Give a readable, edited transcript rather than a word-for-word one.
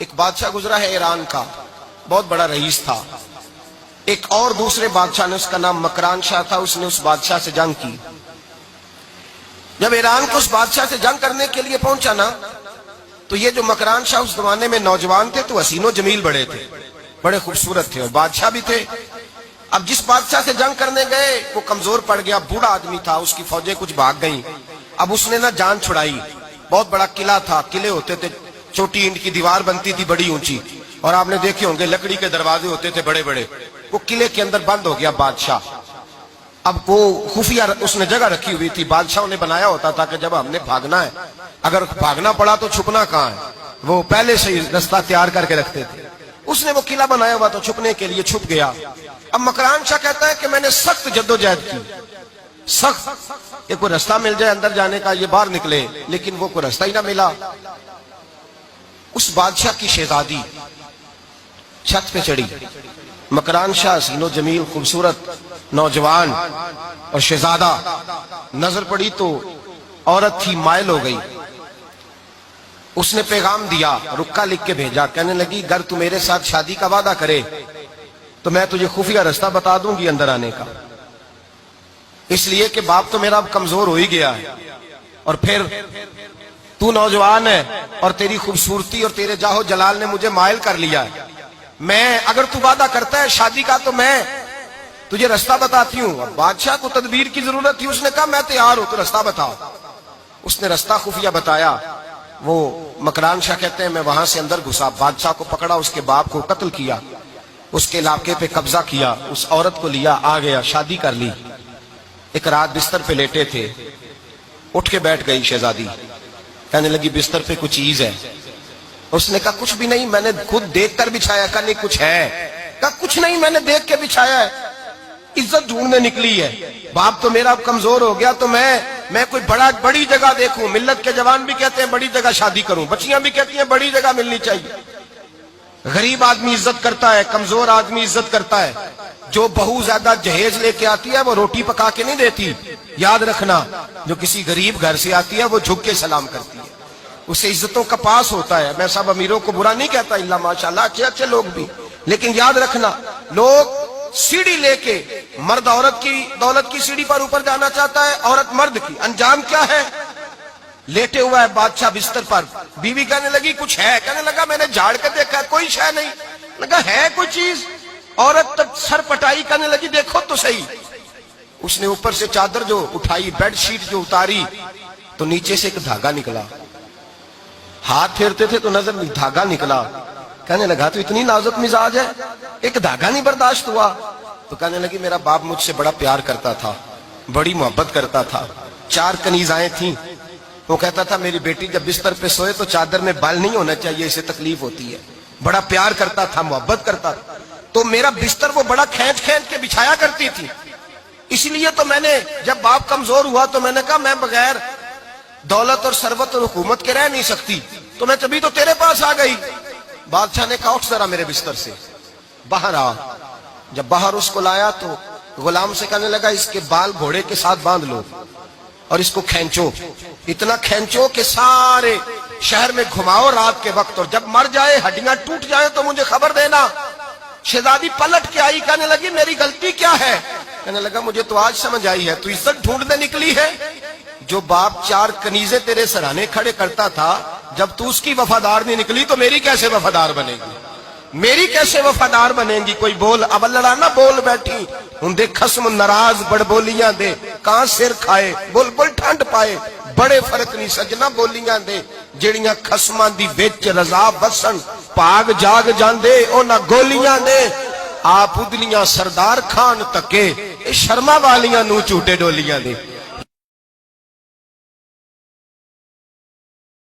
ایک بادشاہ گزرا ہے ایران کا، بہت بڑا رئیس تھا۔ ایک اور دوسرے بادشاہ نے، اس کا نام مکران شاہ تھا، اس نے اس بادشاہ سے جنگ کی۔ جب ایران کو اس بادشاہ سے جنگ کرنے کے لیے پہنچا نا، تو یہ جو مکران شاہ اس زمانے میں نوجوان تھے تو حسین و جمیل بڑے تھے، بڑے خوبصورت تھے اور بادشاہ بھی تھے۔ اب جس بادشاہ سے جنگ کرنے گئے وہ کمزور پڑ گیا، بوڑھا آدمی تھا، اس کی فوجیں کچھ بھاگ گئیں۔ اب اس نے نا جان چھڑائی۔ بہت بڑا قلعہ تھا، قلعے ہوتے تھے، چھوٹی اینٹ کی دیوار بنتی تھی بڑی اونچی، اور آپ نے دیکھے ہوں گے لکڑی کے دروازے ہوتے تھے بڑے بڑے۔ وہ قلعے کے اندر بند ہو گیا بادشاہ۔ اب وہ خفیہ اس نے جگہ رکھی ہوئی تھی، بادشاہوں نے بنایا ہوتا تھا کہ جب ہم نے بھاگنا ہے، اگر بھاگنا پڑا تو چھپنا کہاں ہے، وہ پہلے سے ہی رستہ تیار کر کے رکھتے تھے۔ اس نے وہ قلعہ بنایا ہوا تو چھپنے کے لیے چھپ گیا۔ اب مکران شاہ کہتا ہے کہ میں نے سخت جدوجہد کی، سخت کہ کوئی رستہ مل جائے اندر جانے کا، یہ باہر نکلے، لیکن وہ کوئی رستہ ہی نہ ملا۔ اس بادشاہ کی شہزادی چھت پہ چڑھی۔ مکران شاہ حسین و جمیل، خوبصورت نوجوان اور شہزادہ، نظر پڑی تو عورت تھی، مائل ہو گئی۔ اس نے پیغام دیا، رکا لکھ کے بھیجا، کہنے لگی اگر تو میرے ساتھ شادی کا وعدہ کرے تو میں تجھے خفیہ رستہ بتا دوں گی اندر آنے کا، اس لیے کہ باپ تو میرا اب کمزور ہو ہی گیا ہے، اور پھر تو نوجوان ہے اور تیری خوبصورتی اور تیرے جاہو جلال نے مجھے مائل کر لیا ہے۔ میں اگر تو وعدہ کرتا ہے شادی کا تو میں تجھے رستہ بتاتی ہوں۔ اب بادشاہ کو تدبیر کی ضرورت تھی، اس نے کہا میں تیار ہوں، تو رستہ بتاؤ۔ اس نے رستہ خفیہ بتایا۔ وہ مکران شاہ کہتے ہیں میں وہاں سے اندر گھسا، بادشاہ کو پکڑا، اس کے باپ کو قتل کیا، اس کے علاقے پہ قبضہ کیا، اس عورت کو لیا، آ گیا، شادی کر لی۔ ایک رات بستر پہ لیٹے تھے، اٹھ کے بیٹھ گئی شہزادی، کہنے لگی بستر پہ کچھ چیز ہے۔ اس نے کہا کچھ بھی نہیں، میں نے خود دیکھ کر بچھایا۔ کہا نہیں کچھ ہے۔ کہا کچھ نہیں، میں نے دیکھ کے بچھایا ہے، عزت ڈھونڈنے نکلی ہے، باپ تو میرا اب کمزور ہو گیا، تو میں کوئی بڑی جگہ دیکھوں۔ ملت کے جوان بھی کہتے ہیں بڑی جگہ شادی کروں، بچیاں بھی کہتی ہیں بڑی جگہ ملنی چاہیے۔ غریب آدمی عزت کرتا ہے، کمزور آدمی عزت کرتا ہے۔ جو بہو زیادہ جہیز لے کے آتی ہے وہ روٹی پکا کے نہیں دیتی، یاد رکھنا۔ جو کسی غریب گھر سے آتی ہے وہ جھک کے سلام کرتی ہے، اسے عزتوں کا پاس ہوتا ہے۔ میں سب امیروں کو برا نہیں کہتا، اللہ ماشاءاللہ اچھے اچھے لوگ بھی، لیکن یاد رکھنا لوگ سیڑھی لے کے، مرد عورت کی دولت کی سیڑھی پر اوپر جانا چاہتا ہے، عورت مرد کی، انجام کیا ہے؟ لیٹے ہوا ہے بادشاہ بستر پر، بیوی کہنے لگی کچھ ہے، کہنے لگا میں نے جھاڑ کے دیکھا کوئی شے نہیں، لگا ہے کوئی چیز۔ عورت تک سر پٹائی، کہنے لگی دیکھو تو صحیح۔ اس نے اوپر سے چادر جو اٹھائی، بیڈ شیٹ جو اتاری، تو نیچے سے ایک دھاگا نکلا۔ ہاتھ پھیرتے تھے تو نظر دھاگا نکلا، کہنے لگا تو اتنی نازک مزاج ہے، ایک دھاگا نہیں برداشت ہوا؟ تو کہنے لگی میرا باپ مجھ سے بڑا پیار کرتا تھا، بڑی محبت کرتا تھا، 4 کنیزائیں تھیں، وہ کہتا تھا میری بیٹی جب بستر پہ سوئے تو چادر میں بال نہیں ہونا چاہیے، اسے تکلیف ہوتی ہے۔ بڑا پیار کرتا تھا، محبت کرتا تھا، تو میرا بستر وہ بڑا کھینچ کھینچ کے بچھایا کرتی تھی۔ اس لیے تو میں نے جب باپ کمزور ہوا تو میں نے کہا میں بغیر دولت اور ثروت اور حکومت کے رہ نہیں سکتی، تو میں تبھی تو تیرے پاس آ گئی۔ بادشاہ نے کہا اٹھ ذرا میرے بستر سے، باہر آ۔ جب باہر اس کو لایا تو غلام سے کہنے لگا اس کے بال گھوڑے کے ساتھ باندھ لو اور اس کو کھینچو، اتنا کھینچو کہ سارے شہر میں گھماؤ رات کے وقت، اور جب مر جائے ہڈیاں ٹوٹ جائیں تو مجھے خبر دینا۔ شہزادی پلٹ کے آئی، کہنے لگی میری غلطی کیا ہے؟ کہنے لگا مجھے تو آج سمجھ آئی ہے، تو عزت ڈھونڈنے نکلی ہے۔ جو باپ 4 کنیزیں تیرے سرانے کھڑے کرتا تھا، جب تو اس کی وفادار نہیں نکلی تو میری کیسے وفادار بنے گی؟ میری کیسے وفادار بنے گی؟ کوئی بول، اب لڑانا بول بیٹھی ہوں دے خصم ناراض بڑ بولیاں دے، کہاں سر کھائے بول بول ٹھنڈ پائے، بڑے فرق نہیں سجنا بولیاں دے، جڑیاں خصماں دی وچ رضا بسن، پاگ جاگ جاندے اونا گولیاں دے۔ آپ ادلیاں سردار خان تکے، شرما والیاں نو چوٹے ڈولیاں دے۔